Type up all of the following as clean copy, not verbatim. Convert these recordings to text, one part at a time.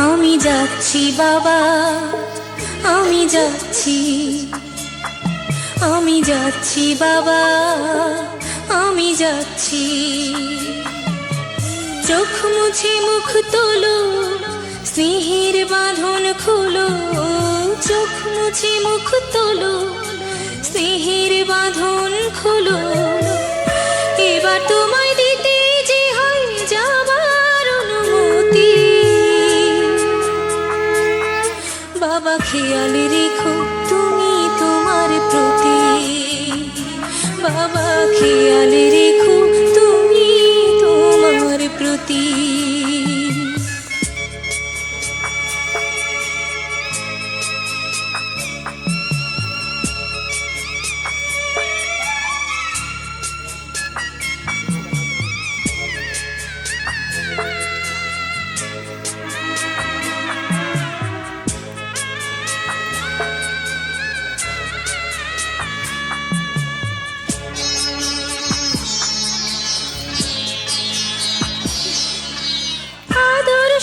আমি যাচ্ছি বাবা, আমি যাচ্ছি, আমি যাচ্ছি বাবা, আমি যাচ্ছি। চোখ মুছে মুখ তোলো, স্নেহের বাঁধন খোলো। চোখ মুছে মুখ তোলো, স্নেহের বাঁধন খোলো। এবার তোমায় দিতে যে হয় যাবার অনুমতি। বাবা খেয়াল রেখো তুমি তোমার প্রতি। বাবা খেয়াল রেখো তুমি তোমার প্রতি।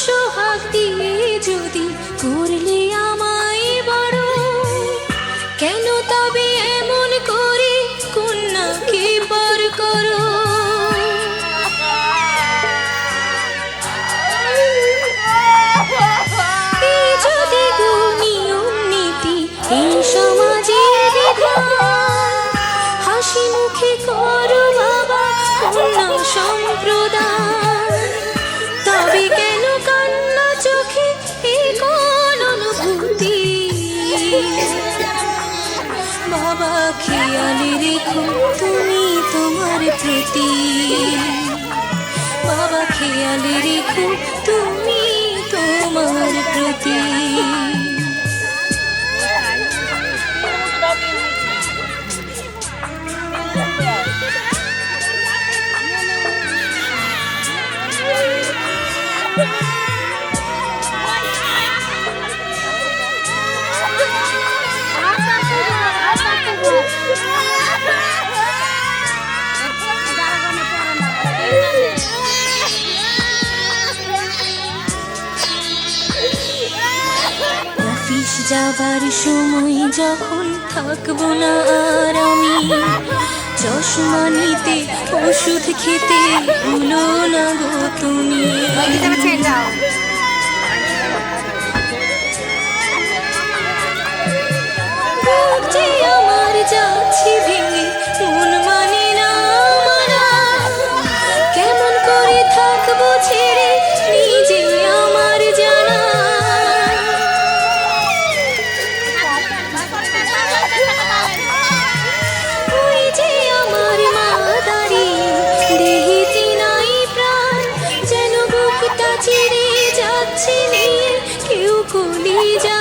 সোহাগ দিয়ে যদি করলে আমায় বড়, কেন তবে এমন করে কন্যাকে পর করো? এই যদি নিয়ম নীতি এই সমাজের বিধান, হাসি মুখে করো বাবা কন্যা সম্প্রদান। তবে কেন কান্না চোখে এই কোন অনুভূতি? বাবা খেয়াল রেখো তুমি তোমার প্রতি। বাবা খেয়াল রেখো তুমি তোমার প্রতি। অফিস যাবার সময় যখন থাকবো না আর আমি, চশমা নিতে ওষুধ খেতে ভুলো না গো তুমি। আমার যাচ্ছি ভেঙে মন মানে না মানা, কেমন করে থাকবো ছেড়ে নিজে আমার জানা। ওই যে আমার মা দাঁড়িয়ে দেহেতে নাই প্রাণ, যেন বুকটা ছিঁড়ে যাচ্ছে নিয়ে কেউ কলি যা।